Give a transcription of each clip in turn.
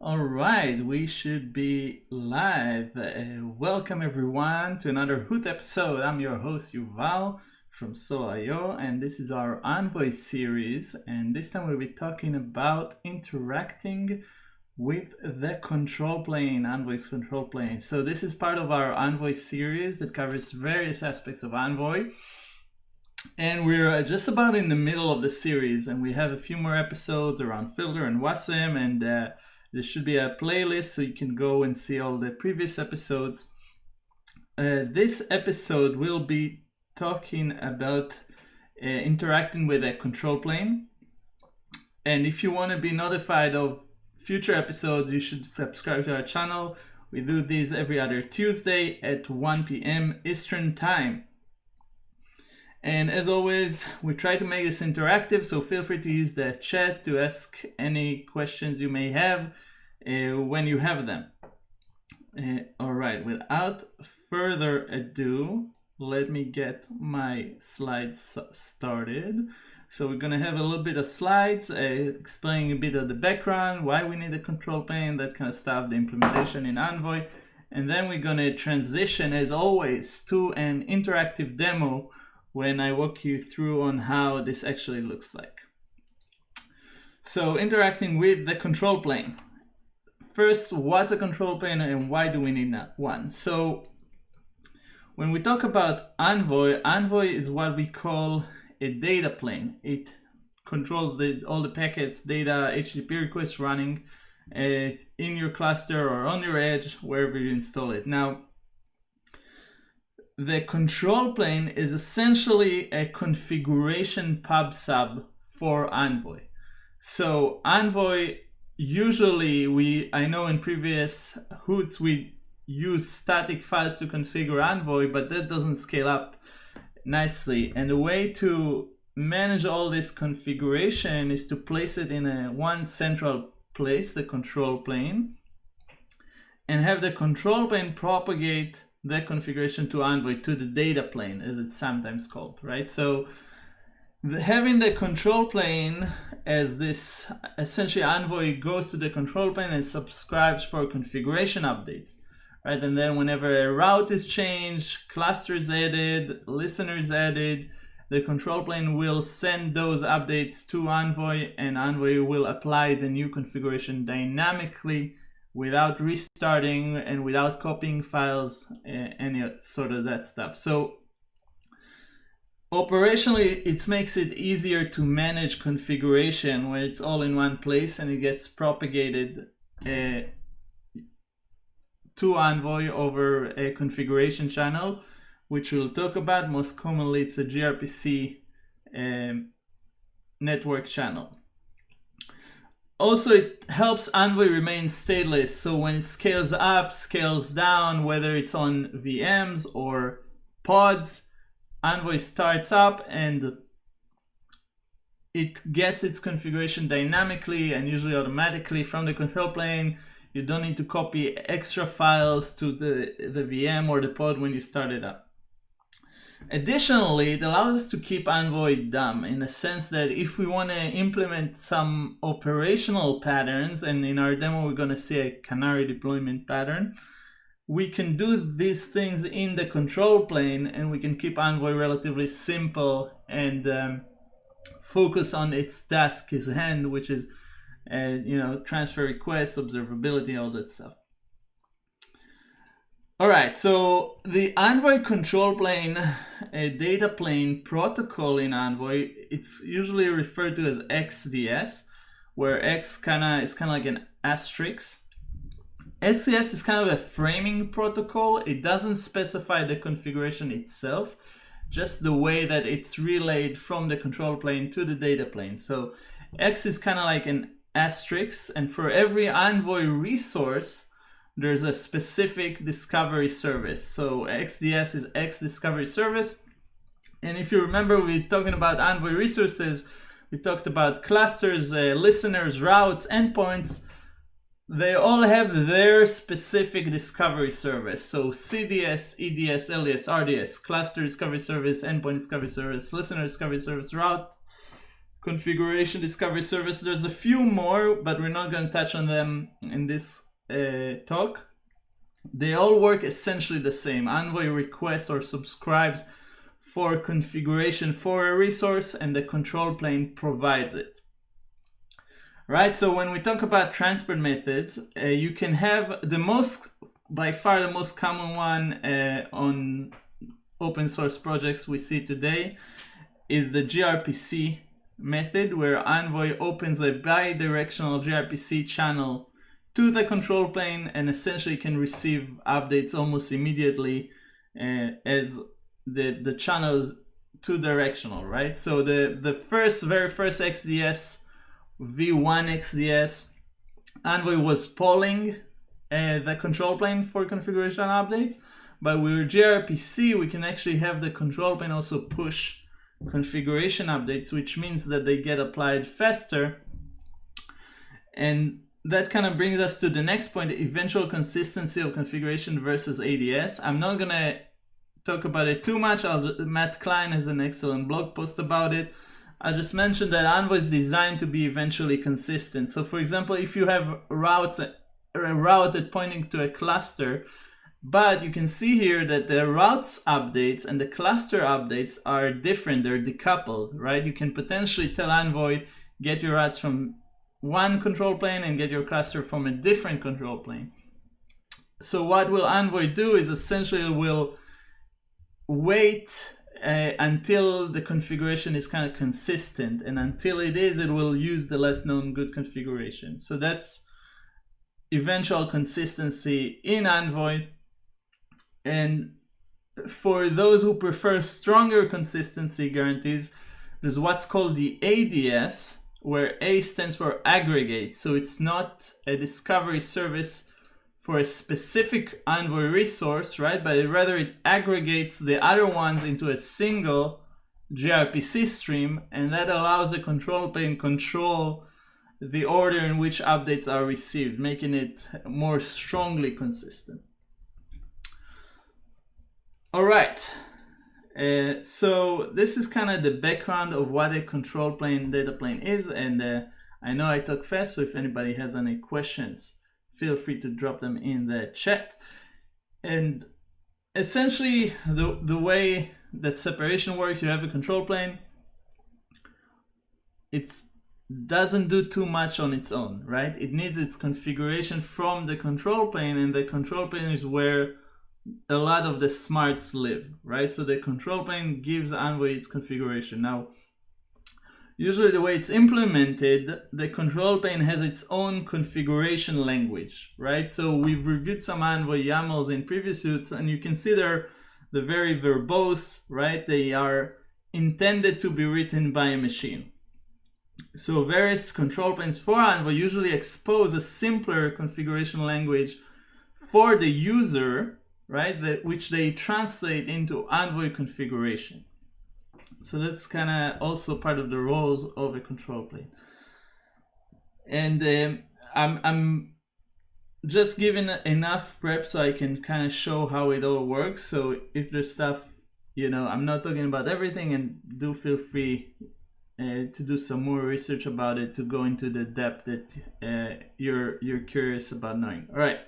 All right, we should be live. Welcome everyone to another Hoot episode. I'm your host Yuval from solo.io, and this is our Envoy series. And this time we'll be talking about interacting with the control plane, Envoy's control plane. So this is part of our Envoy series that covers various aspects of Envoy. And we're just about in the middle of the series, and we have a few more episodes around Filter and Wasm, and there should be a playlist so you can go and see all the previous episodes. This episode will be talking about interacting with a control plane. And if you want to be notified of future episodes, you should subscribe to our channel. We do these every other Tuesday at 1 p.m. Eastern Time. And as always, we try to make this interactive, so feel free to use the chat to ask any questions you may have when you have them. All right, without further ado, let me get my slides started. So we're going to have a little bit of slides explaining a bit of the background, why we need a control plane, that kind of stuff, the implementation in Envoy. And then we're going to transition, as always, to an interactive demo when I walk you through on how this actually looks like. So interacting with the control plane. First, what's a control plane and why do we need one? So when we talk about Envoy, Envoy is what we call a data plane. It controls all the packets, data, HTTP requests running in your cluster or on your edge, wherever you install it. Now, the control plane is essentially a configuration pub sub for Envoy. So Envoy, usually I know in previous Hoots we use static files to configure Envoy, but that doesn't scale up nicely. And the way to manage all this configuration is to place it in one central place, the control plane, and have the control plane propagate the configuration to Envoy, to the data plane, as it's sometimes called, right? So having the control plane as this, essentially Envoy goes to the control plane and subscribes for configuration updates, right? And then whenever a route is changed, cluster is added, listener is added, the control plane will send those updates to Envoy, and Envoy will apply the new configuration dynamically without restarting and without copying files, any sort of that stuff. So operationally, it makes it easier to manage configuration where it's all in one place and it gets propagated to Envoy over a configuration channel, which we'll talk about. Most commonly, it's a gRPC network channel. Also, it helps Envoy remain stateless. So when it scales up, scales down, whether it's on VMs or pods, Envoy starts up and it gets its configuration dynamically and usually automatically from the control plane. You don't need to copy extra files to the VM or the pod when you start it up. Additionally, it allows us to keep Envoy dumb in the sense that if we want to implement some operational patterns, and in our demo we're going to see a canary deployment pattern, we can do these things in the control plane and we can keep Envoy relatively simple and focus on its task at hand, which is transfer requests, observability, all that stuff. All right, so the Envoy control plane, a data plane protocol in Envoy, it's usually referred to as xDS, where X is kind of like an asterisk. xDS is kind of a framing protocol. It doesn't specify the configuration itself, just the way that it's relayed from the control plane to the data plane. So X is kind of like an asterisk, and for every Envoy resource, there's a specific discovery service. So xDS is X discovery service. And if you remember, we're talking about Envoy resources. We talked about clusters, listeners, routes, endpoints. They all have their specific discovery service. So CDS, EDS, LDS, RDS, cluster discovery service, endpoint discovery service, listener discovery service, route configuration discovery service. There's a few more, but we're not going to touch on them in this talk. They all work essentially the same. Envoy requests or subscribes for configuration for a resource, and the control plane provides it. Right, so when we talk about transport methods, you can have by far the most common one on open source projects we see today is the gRPC method, where Envoy opens a bi-directional gRPC channel to the control plane and essentially can receive updates almost immediately as the channel is two-directional, right? So the very first XDS, V1 XDS, Envoy was polling the control plane for configuration updates, but with gRPC we can actually have the control plane also push configuration updates, which means that they get applied faster. And that kind of brings us to the next point, the eventual consistency of configuration versus ADS. I'm not gonna talk about it too much. Matt Klein has an excellent blog post about it. I just mentioned that Envoy is designed to be eventually consistent. So for example, if you have a route that pointing to a cluster, but you can see here that the routes updates and the cluster updates are different, they're decoupled, right? You can potentially tell Envoy, get your routes from one control plane and get your cluster from a different control plane. So what will Envoy do is essentially will wait until the configuration is kind of consistent, and until it is, it will use the less known good configuration. So that's eventual consistency in Envoy. And for those who prefer stronger consistency guarantees, there's what's called the ADS, where A stands for aggregate. So it's not a discovery service for a specific Envoy resource, right? But rather it aggregates the other ones into a single gRPC stream, and that allows the control plane control the order in which updates are received, making it more strongly consistent. All right, so this is kind of the background of what a control plane data plane is, and I know I talk fast, so if anybody has any questions, feel free to drop them in the chat. And essentially the way that separation works, you have a control plane, it doesn't do too much on its own, right? It needs its configuration from the control plane, and the control plane is where a lot of the smarts live, right? So the control plane gives Envoy its configuration. Now, usually the way it's implemented, the control plane has its own configuration language, right? So we've reviewed some Envoy YAMLs in previous Hoots, and you consider the very verbose, right? They are intended to be written by a machine. So various control planes for Envoy usually expose a simpler configuration language for the user, right, which they translate into Envoy configuration. So that's kind of also part of the roles of a control plane. And I'm just giving enough prep so I can kind of show how it all works. So if there's stuff, I'm not talking about everything, and do feel free to do some more research about it to go into the depth that you're curious about knowing. All right.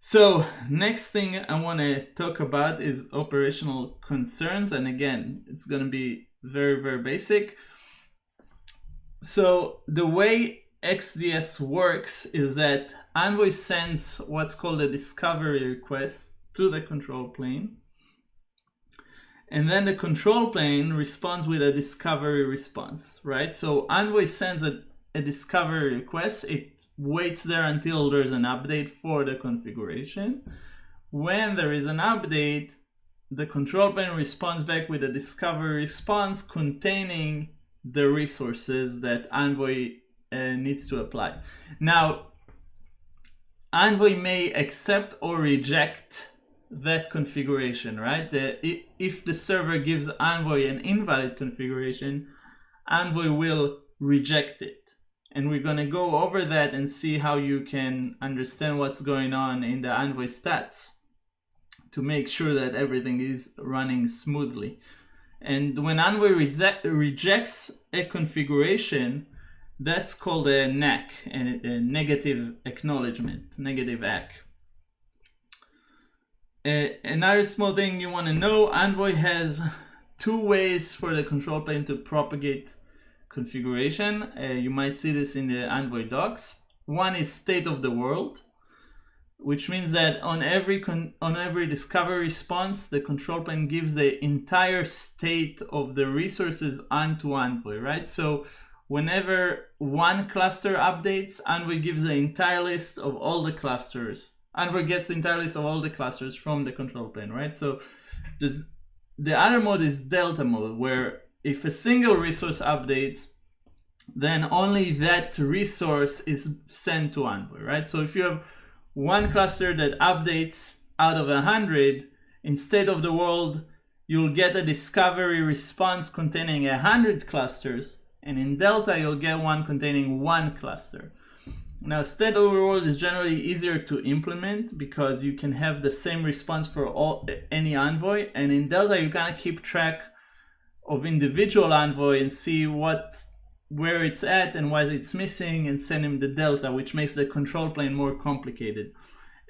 So next thing I want to talk about is operational concerns. And again, it's going to be very, very basic. So the way xDS works is that Envoy sends what's called a discovery request to the control plane. And then the control plane responds with a discovery response, right? So Envoy sends a discovery request. It waits there until there's an update for the configuration. When there is an update, the control plane responds back with a discovery response containing the resources that Envoy needs to apply. Now, Envoy may accept or reject that configuration, right? If the server gives Envoy an invalid configuration, Envoy will reject it. And we're going to go over that and see how you can understand what's going on in the Envoy stats to make sure that everything is running smoothly. And when Envoy rejects a configuration, that's called a NAC, a negative acknowledgement, negative ACK. Another small thing you want to know, Envoy has two ways for the control plane to propagate configuration. You might see this in the Envoy docs. One is state of the world, which means that on every discovery response, the control plane gives the entire state of the resources onto Envoy, right? So whenever one cluster updates, Envoy gives the entire list of all the clusters. Envoy gets the entire list of all the clusters from the control plane, right? So the other mode is Delta mode, where if a single resource updates, then only that resource is sent to Envoy, right? So if you have one cluster that updates out of 100, in state of the world, you'll get a discovery response containing 100 clusters, and in Delta, you'll get one containing one cluster. Now, state of the world is generally easier to implement because you can have the same response for any Envoy, and in Delta, you kind of keep track of individual Envoy and see where it's at and what it's missing and send him the Delta, which makes the control plane more complicated.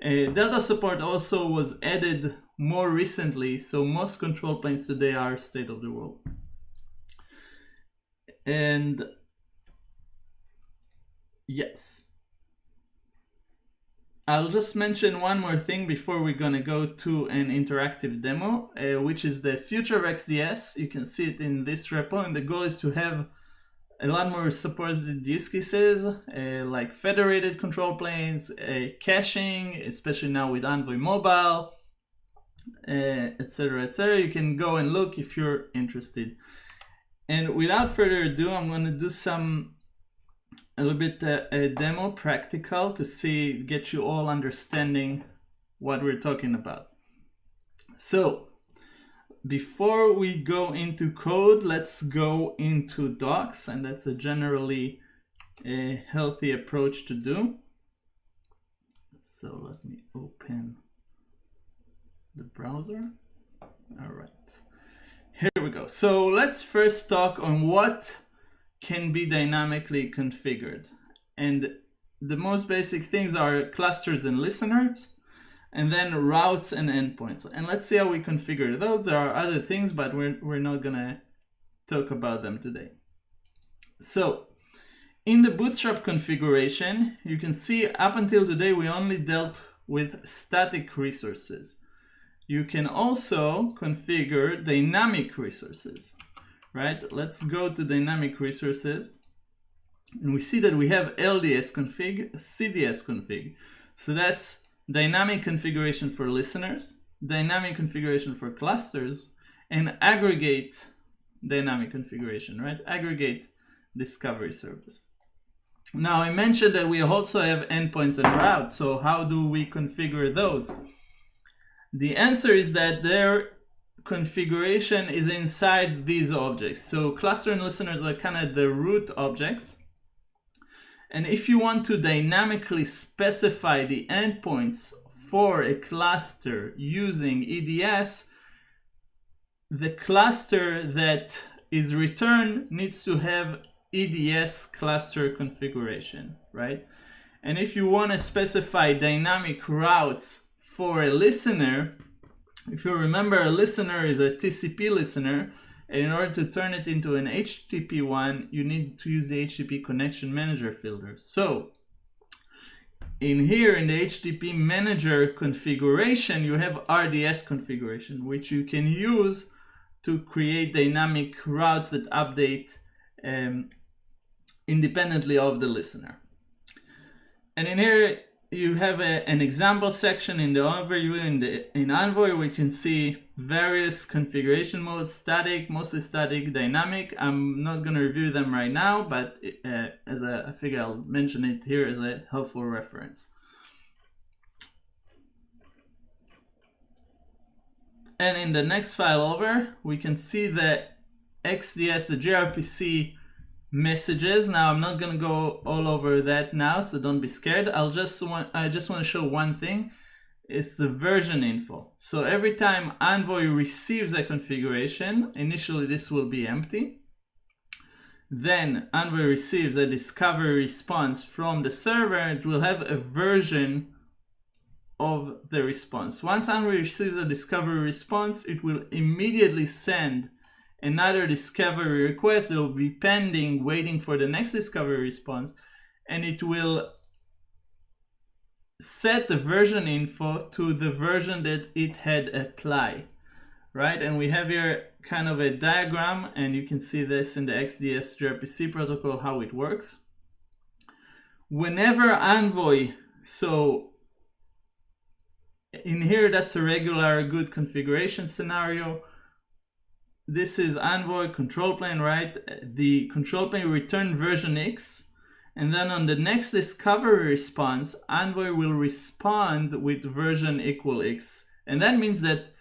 Delta support also was added more recently, so most control planes today are state of the world. And yes, I'll just mention one more thing before we're gonna go to an interactive demo, which is the future of xDS. You can see it in this repo, and the goal is to have a lot more supported use cases, like federated control planes, caching, especially now with Envoy Mobile, etc., etc. You can go and look if you're interested. And without further ado, I'm going to do a little bit a demo practical to get you all understanding what we're talking about. So before we go into code, let's go into docs, and that's a generally a healthy approach to do. So let me open the browser. All right, here we go. So let's first talk on what can be dynamically configured. And the most basic things are clusters and listeners, and then routes and endpoints. And let's see how we configure those. There are other things, but we're not gonna talk about them today. So in the Bootstrap configuration, you can see up until today, we only dealt with static resources. You can also configure dynamic resources, right? Let's go to dynamic resources. And we see that we have LDS config, CDS config. So that's dynamic configuration for listeners, dynamic configuration for clusters, and aggregate dynamic configuration, right? Aggregate discovery service. Now, I mentioned that we also have endpoints and routes. So how do we configure those? The answer is that their configuration is inside these objects. So cluster and listeners are kind of the root objects. And if you want to dynamically specify the endpoints for a cluster using EDS, the cluster that is returned needs to have EDS cluster configuration, right? And if you want to specify dynamic routes for a listener, if you remember, a listener is a TCP listener, and in order to turn it into an HTTP one, you need to use the HTTP connection manager filter. So in here, in the HTTP manager configuration, you have RDS configuration, which you can use to create dynamic routes that update independently of the listener. And in here, you have an example section in the overview in Envoy. We can see various configuration modes: static, mostly static, dynamic. I'm not going to review them right now, but I figure I'll mention it here as a helpful reference. And in the next file over, we can see the xDS, the gRPC messages. Now I'm not going to go all over that now, so don't be scared. I just want to show one thing. is the version info. So every time Envoy receives a configuration, initially this will be empty. Then Envoy receives a discovery response from the server. It will have a version of the response. Once Envoy receives a discovery response, it will immediately send another discovery request that will be pending, waiting for the next discovery response, and it will set the version info to the version that it had applied, right? And we have here kind of a diagram, and you can see this in the xDS gRPC protocol, how it works. Whenever Envoy, so in here, that's a regular good configuration scenario. This is Envoy control plane, right? The control plane return version X, and then on the next discovery response, Envoy will respond with version equal X. And that means that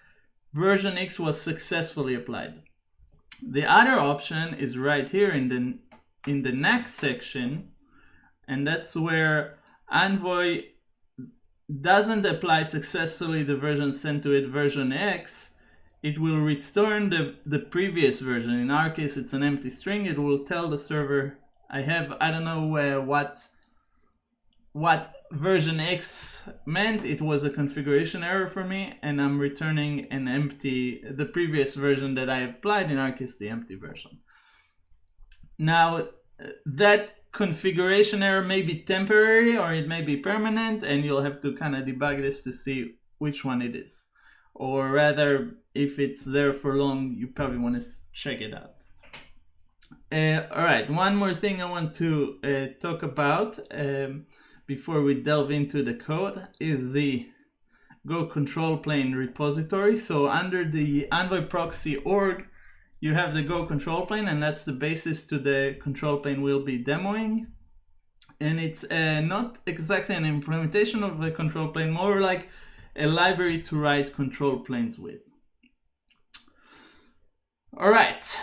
version X was successfully applied. The other option is right here in the next section, and that's where Envoy doesn't apply successfully the version sent to it, version X. It will return the previous version. In our case, it's an empty string. It will tell the server, I don't know what version X meant. It was a configuration error for me, and I'm returning the previous version that I applied, in our case, the empty version. Now, that configuration error may be temporary or it may be permanent, and you'll have to kind of debug this to see which one it is. Or rather, if it's there for long, you probably want to check it out. All right, one more thing I want to talk about before we delve into the code is the Go control plane repository. So under the Envoy Proxy org, you have the Go control plane, and that's the basis to the control plane we'll be demoing. And it's not exactly an implementation of the control plane, more like a library to write control planes with. All right.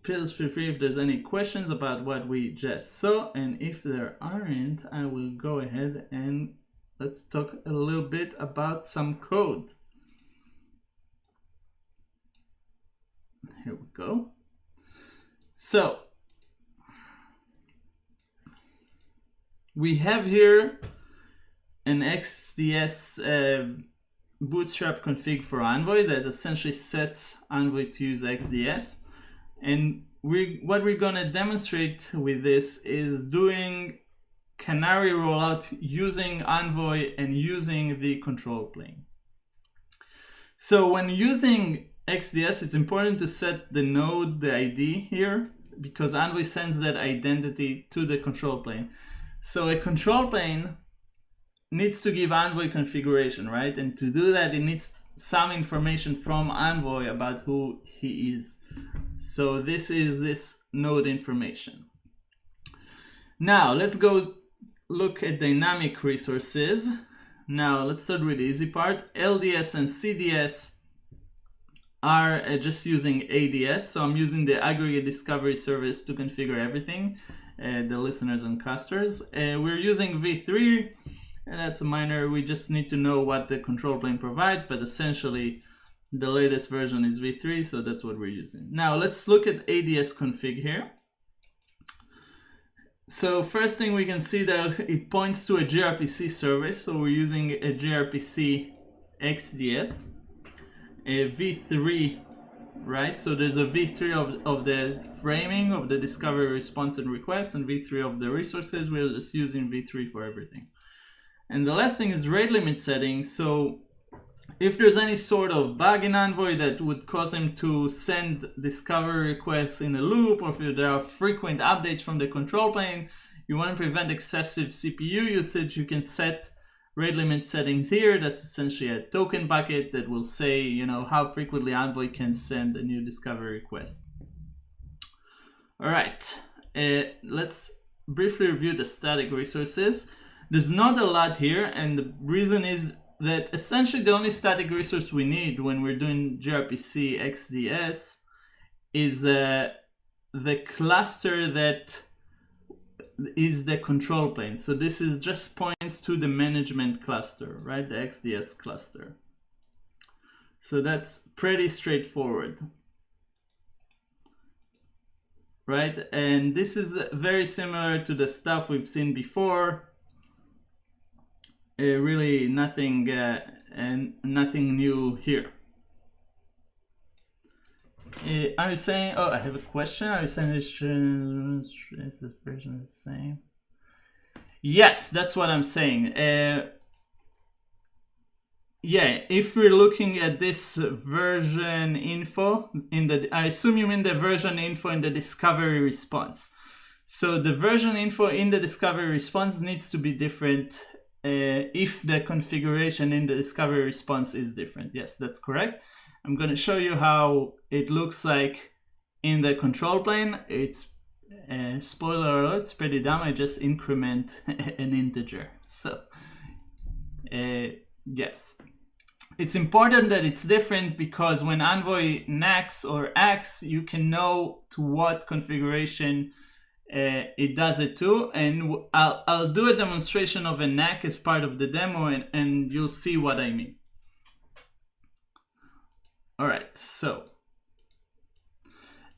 Please feel free if there's any questions about what we just saw, and if there aren't, I will go ahead and let's talk a little bit about some code. Here we go. So we have here an xDS bootstrap config for Envoy that essentially sets Envoy to use xDS. And what we're going to demonstrate with this is doing canary rollout using Envoy and using the control plane. So when using xDS, it's important to set the node, the ID here, because Envoy sends that identity to the control plane. So a control plane needs to give Envoy configuration, right? And to do that, it needs some information from Envoy about who he is. So this is this node information. Now let's go look at dynamic resources. Now let's start with the easy part. LDS and CDS are just using ADS. So I'm using the aggregate discovery service to configure everything, the listeners and casters. We're using V3, and that's a minor. We just need to know what the control plane provides, but essentially the latest version is V3, so that's what we're using. Now let's look at ADS config here. So first thing we can see that it points to a gRPC service. So we're using a gRPC xDS, a V3, right? So there's a V3 of the framing of the discovery response and request, and V3 of the resources. We're just using V3 for everything. And the last thing is rate limit settings. So if there's any sort of bug in Envoy that would cause him to send discovery requests in a loop, or if there are frequent updates from the control plane, you want to prevent excessive CPU usage, you can set rate limit settings here. That's essentially a token bucket that will say, you know, how frequently Envoy can send a new discovery request. All right, let's briefly review the static resources. There's not a lot here, and the reason is that essentially the only static resource we need when we're doing gRPC xDS is the cluster that is the control plane. So this is just points to the management cluster, right? The xDS cluster. So that's pretty straightforward, right? And this is very similar to the stuff we've seen before. Really nothing and nothing new here. Are you saying, oh, I have a question. Are you saying is this version the same? Yes, that's what I'm saying. Yeah, if we're looking at this version info in the, I assume you mean the version info in the discovery response. So the version info in the discovery response needs to be different if the configuration in the discovery response is different. Yes, that's correct. I'm going to show you how it looks like in the control plane. It's spoiler alert, it's pretty dumb. I just increment an integer. So yes, it's important that it's different because when Envoy NACs or acts, you can know to what configuration it does it to. And I'll do a demonstration of a NAC as part of the demo, and you'll see what I mean. All right, so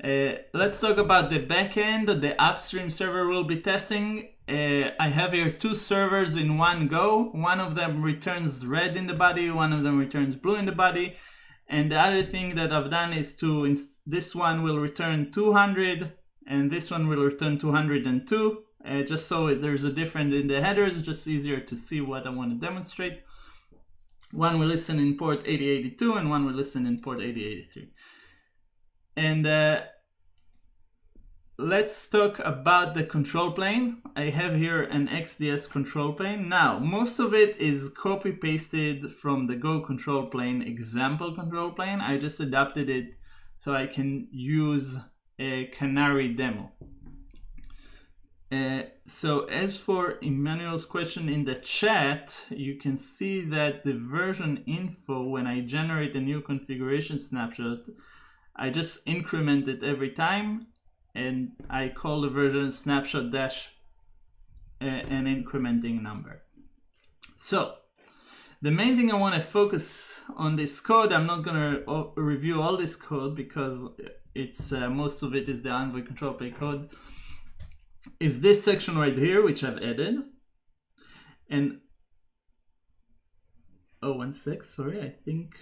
let's talk about the backend. The upstream server will be testing. I have here two servers in one go. One of them returns red in the body, one of them returns blue in the body. And the other thing that I've done is to, this one will return 200 and this one will return 202. Just so there's a difference in the headers, just easier to see what I want to demonstrate. One will listen in port 8082 and one will listen in port 8083. And let's talk about the control plane. I have here an xDS control plane. Now, most of it is copy pasted from the Go control plane example control plane. I just adapted it so I can use a Canary demo. So as for Emmanuel's question in the chat, you can see that the version info, when I generate a new configuration snapshot, I just increment it every time, and I call the version snapshot dash an incrementing number. So the main thing I want to focus on this code, I'm not going to review all this code because it's most of it is the Envoy control plane code, is this section right here, which I've added. And oh, 1 sec, sorry, I think.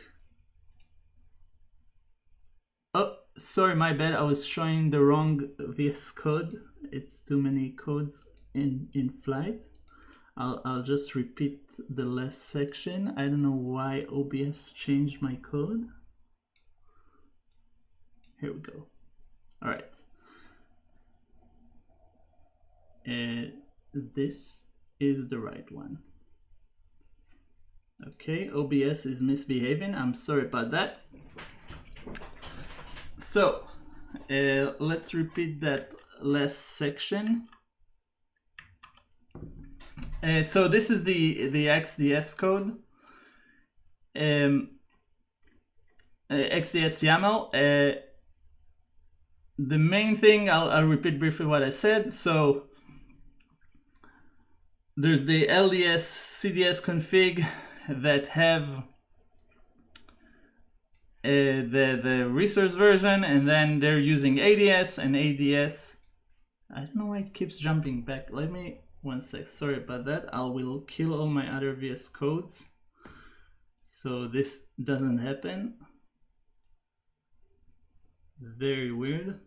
Oh, sorry, my bad. I was showing the wrong VS Code. It's too many codes in flight. I'll just repeat the last section. I don't know why OBS changed my code. Here we go. All right. This is the right one. Okay, OBS is misbehaving. I'm sorry about that. So let's repeat that last section. So this is the xDS code, xDS YAML. The main thing, I'll repeat briefly what I said. So there's the LDS CDS config that have the resource version, and then they're using ADS and ADS. I don't know why it keeps jumping back. Let me, 1 sec, sorry about that. I will kill all my other VS codes so this doesn't happen. Very weird.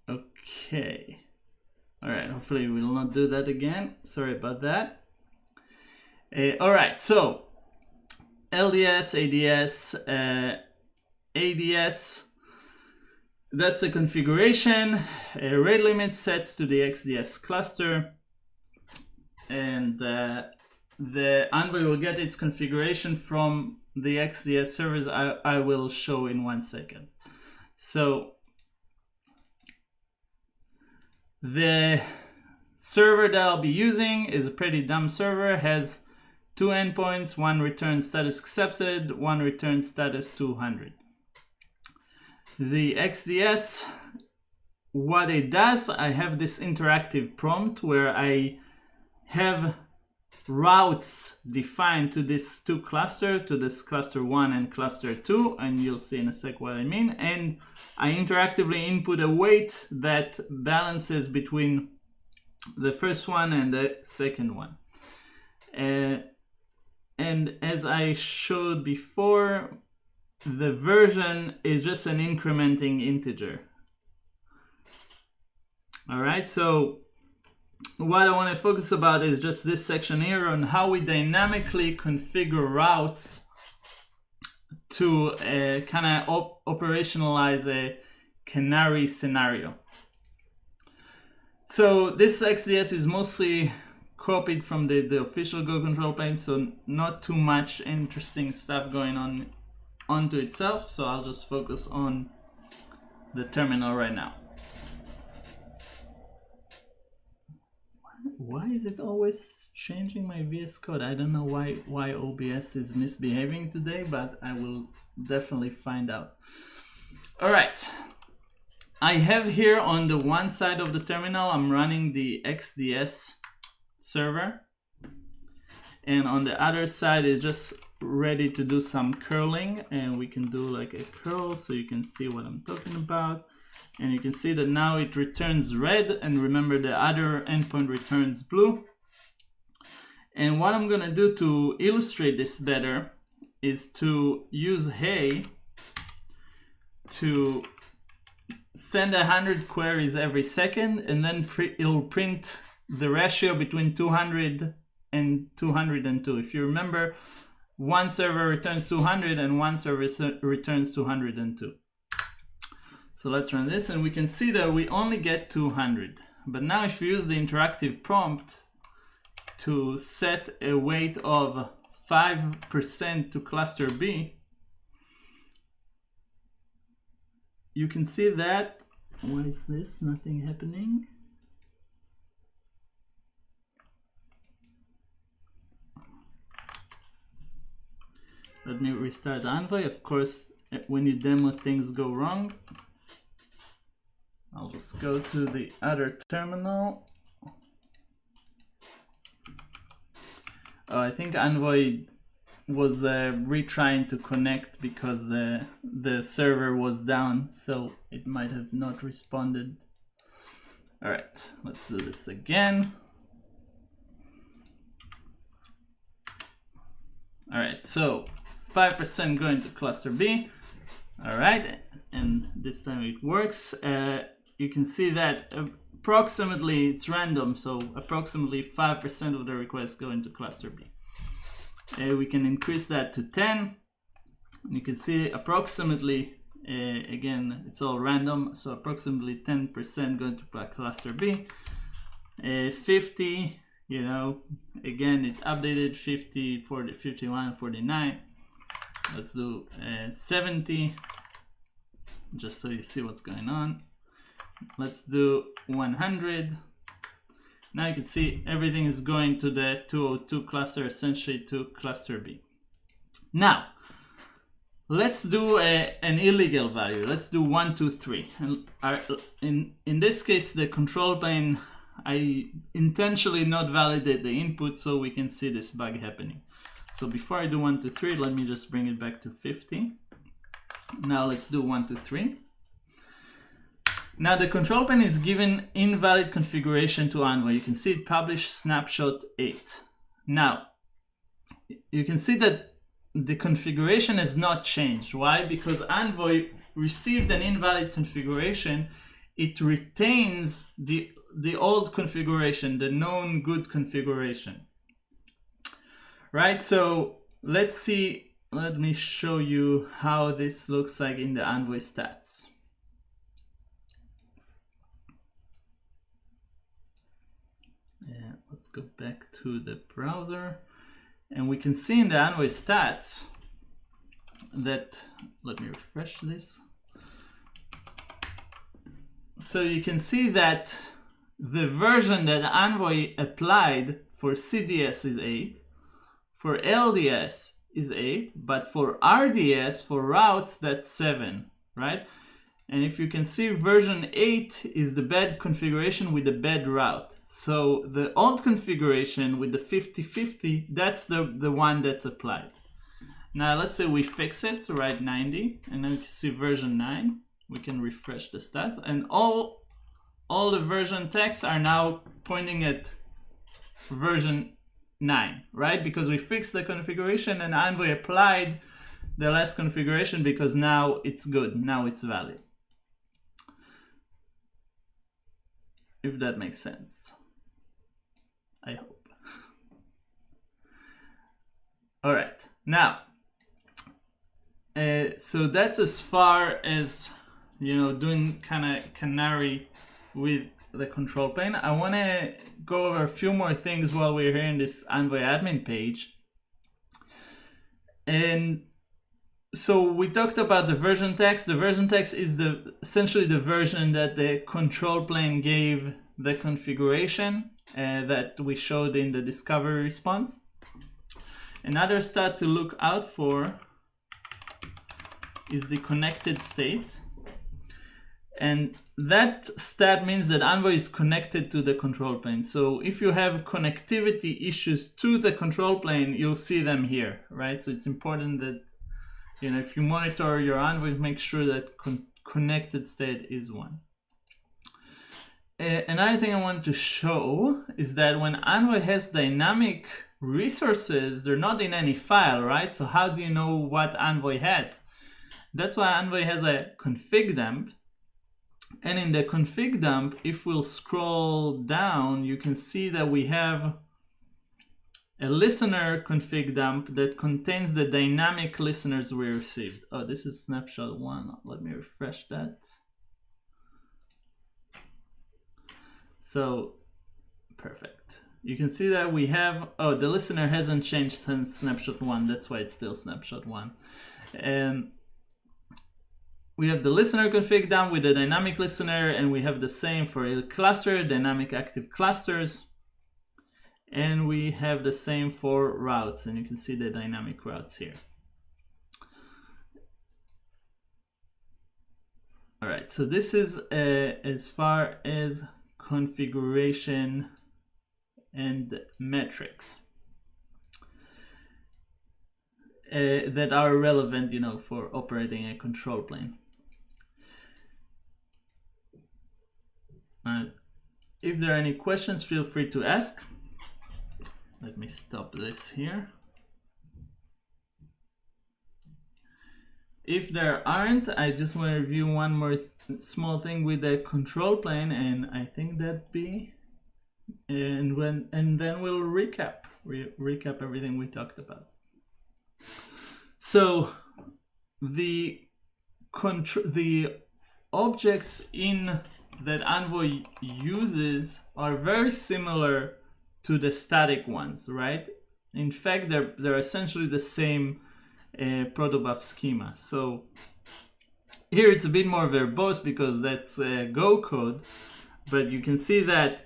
Okay. All right, hopefully we will not do that again. Sorry about that. All right, so LDS, ADS, ADS, that's a configuration. Rate limit sets to the xDS cluster, and the Envoy will get its configuration from the xDS servers I will show in 1 second. So the server that I'll be using is a pretty dumb server, has 2 endpoints, one returns status accepted, one returns status 200. The xDS, what it does, I have this interactive prompt where I have routes defined to this two cluster, to this cluster 1 and cluster 2, and you'll see in a sec what I mean. And I interactively input a weight that balances between the first one and the second one. And as I showed before, the version is just an incrementing integer. All right, so what I want to focus about is just this section here on how we dynamically configure routes to kind of operationalize a canary scenario. So this xDS is mostly copied from the official Go control plane, so not too much interesting stuff going on onto itself. So I'll just focus on the terminal right now. Why is it always changing my VS Code? I don't know why OBS is misbehaving today, but I will definitely find out. All right. I have here on the one side of the terminal, I'm running the xDS server. And on the other side is just ready to do some curling. And we can do like a curl so you can see what I'm talking about. And you can see that now it returns red, and remember the other endpoint returns blue. And what I'm gonna do to illustrate this better is to use Hey to send 100 queries every second, and then it'll print the ratio between 200 and 202. If you remember, one server returns 200 and one server returns 202. So let's run this, and we can see that we only get 200. But now if you use the interactive prompt to set a weight of 5% to cluster B, you can see that, why is this nothing happening? Let me restart Envoy. Of course, when you demo, things go wrong. I'll just go to the other terminal. Oh, I think Envoy was retrying to connect because the server was down, so it might have not responded. All right, let's do this again. All right, so 5% going to cluster B. All right, and this time it works. You can see that approximately it's random, so approximately 5% of the requests go into cluster B. We can increase that to 10. And you can see approximately, again, it's all random, so approximately 10% going to cluster B. 50, you know, again, it updated 50, 40, 51, 49. Let's do 70, just so you see what's going on. Let's do 100. Now you can see everything is going to the 202 cluster, essentially to cluster B. Now, let's do an illegal value. Let's do 1, 2, 3. And in this case, the control plane, I intentionally not validate the input so we can see this bug happening. So before I do 1, 2, 3, let me just bring it back to 50. Now let's do 1, 2, 3. Now the control plane is given invalid configuration to Envoy. You can see it published snapshot 8. Now, you can see that the configuration has not changed. Why? Because Envoy received an invalid configuration. It retains the old configuration, the known good configuration. Right, so let's see, let me show you how this looks like in the Envoy stats. Let's go back to the browser, and we can see in the Envoy stats that, let me refresh this. So you can see that the version that Envoy applied for CDS is 8, for LDS is 8, but for RDS, for routes, that's 7, right? And if you can see, version 8 is the bad configuration with the bad route. So the old configuration with the 50/50, that's the one that's applied. Now let's say we fix it to write 90, and then you can see version 9. We can refresh the stats, and all the version texts are now pointing at version 9, right? Because we fixed the configuration and Envoy applied the last configuration because now it's good, now it's valid. If that makes sense, I hope. All right, now, so that's as far as, you know, doing kind of canary with the control plane. I want to go over a few more things while we're here in this Envoy admin page. And so we talked about the version text. The version text is essentially the version that the control plane gave the configuration that we showed in the discovery response. Another stat to look out for is the connected state. And that stat means that Envoy is connected to the control plane. So if you have connectivity issues to the control plane, you'll see them here, right? So it's important that, you know, if you monitor your Envoy, make sure that connected state is 1. Another thing I want to show is that when Envoy has dynamic resources, they're not in any file, right? So how do you know what Envoy has? That's why Envoy has a config dump. And in the config dump, if we'll scroll down, you can see that we have a listener config dump that contains the dynamic listeners we received. Oh, this is snapshot 1. Let me refresh that. So, perfect. You can see that we have, oh, the listener hasn't changed since snapshot 1. That's why it's still snapshot 1. And we have the listener config dump with the dynamic listener, and we have the same for a cluster, dynamic active clusters. And we have the same for routes, and you can see the dynamic routes here. All right, so this is as far as configuration and metrics that are relevant, you know, for operating a control plane. If there are any questions, feel free to ask. Let me stop this here. If there aren't, I just want to review one more small thing with the control plane, and I think that'd be, and then we'll recap everything we talked about. So the objects in that Envoy uses are very similar to the static ones, right? In fact, they're essentially the same protobuf schema. So here it's a bit more verbose because that's Go code, but you can see that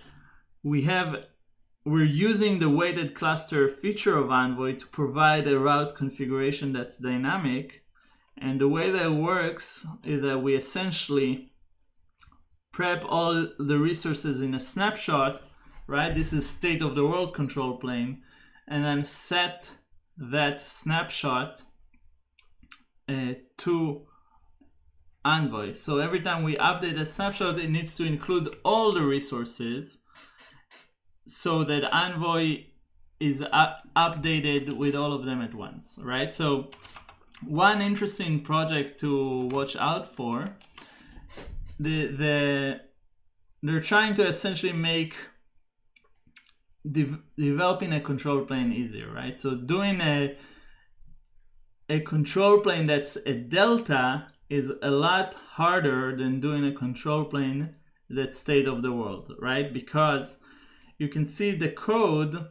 we're using the weighted cluster feature of Envoy to provide a route configuration that's dynamic. And the way that works is that we essentially prep all the resources in a snapshot, right? This is state of the world control plane, and then set that snapshot to Envoy. So every time we update that snapshot, it needs to include all the resources so that Envoy is updated with all of them at once, right? So one interesting project to watch out for, they're trying to essentially make developing a control plane easier, right? So doing a control plane that's a delta is a lot harder than doing a control plane that's state of the world, right? Because you can see the code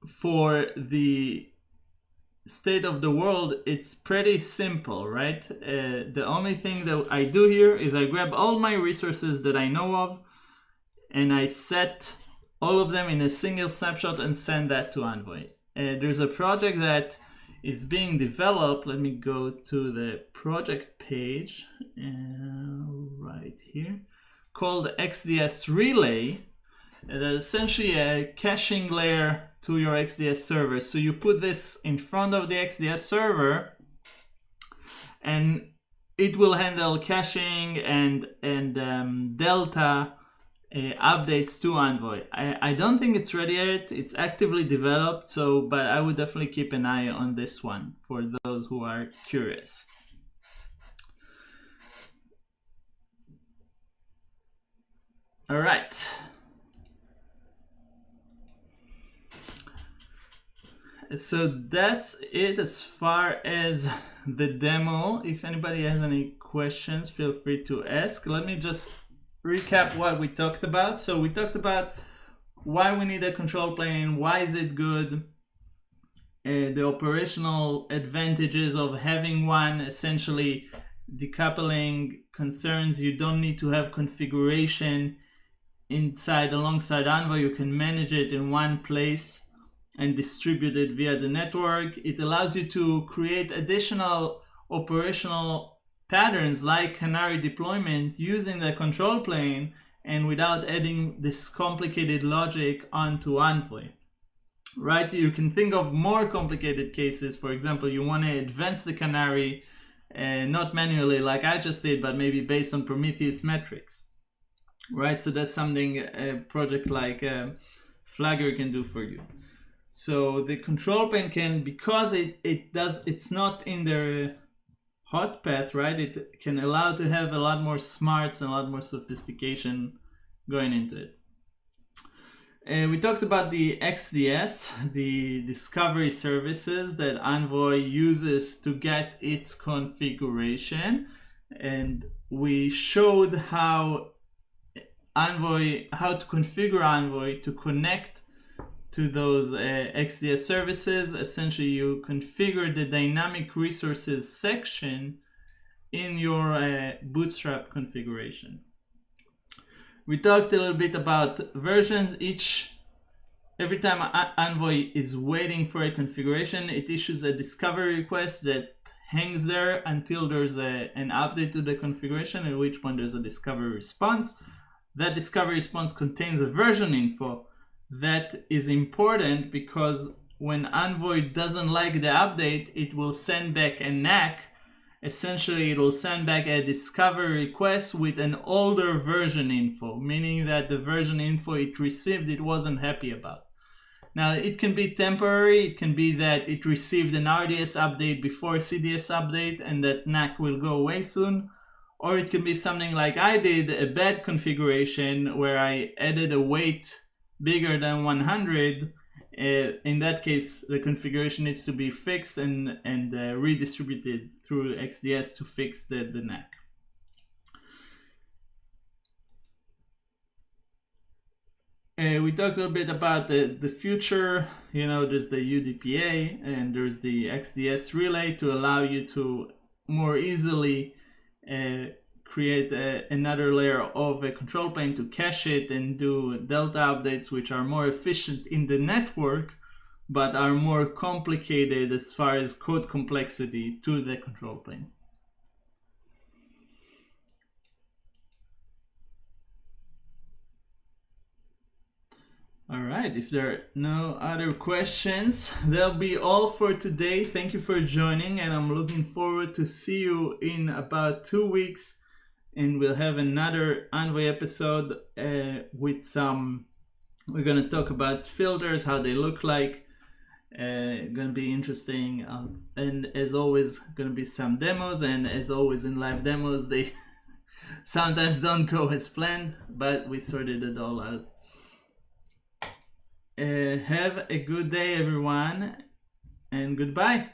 for the state of the world, it's pretty simple, right? The only thing that I do here is I grab all my resources that I know of and I set all of them in a single snapshot and send that to Envoy. There's a project that is being developed. Let me go to the project page right here, called xDS Relay. That's essentially a caching layer to your xDS server. So you put this in front of the xDS server and it will handle caching and Delta updates to Envoy. I don't think it's ready yet. It's actively developed, but I would definitely keep an eye on this one for those who are curious. All right. So that's it as far as the demo. If anybody has any questions, feel free to ask. Let me just recap what we talked about. So we talked about why we need a control plane, why is it good, the operational advantages of having one, essentially decoupling concerns. You don't need to have configuration alongside Envoy. You can manage it in one place and distribute it via the network. It allows you to create additional operational patterns like canary deployment using the control plane and without adding this complicated logic onto Envoy. Right? You can think of more complicated cases. For example, you want to advance the canary, not manually like I just did, but maybe based on Prometheus metrics. Right? So that's something a project like Flagger can do for you. So the control plane can, because it's not in the hot path, right? It can allow to have a lot more smarts and a lot more sophistication going into it. We talked about the xDS, the discovery services that Envoy uses to get its configuration, and we showed how to configure Envoy to connect to those xDS services. Essentially, you configure the dynamic resources section in your Bootstrap configuration. We talked a little bit about versions. Every time Envoy is waiting for a configuration, it issues a discovery request that hangs there until there's an update to the configuration, at which point there's a discovery response. That discovery response contains a version info. That is important because when Envoy doesn't like the update, it will send back a NAC. Essentially, it will send back a discovery request with an older version info, meaning that the version info it received it wasn't happy about. Now, it can be temporary. It can be that it received an RDS update before CDS update and that NAC will go away soon. Or it can be something like I did, a bad configuration where I added a weight bigger than 100. In that case, the configuration needs to be fixed and redistributed through xDS to fix the NAC. We talked a little bit about the future. There's the UDPA and there's the xDS Relay to allow you to more easily create another layer of a control plane to cache it and do Delta updates, which are more efficient in the network, but are more complicated as far as code complexity to the control plane. All right, if there are no other questions, that'll be all for today. Thank you for joining, and I'm looking forward to see you in about 2 weeks. And we'll have another Envoy episode with we're going to talk about filters, how they look like. Going to be interesting. And as always, going to be some demos. And as always in live demos, they sometimes don't go as planned, but we sorted it all out. Have a good day, everyone, and goodbye.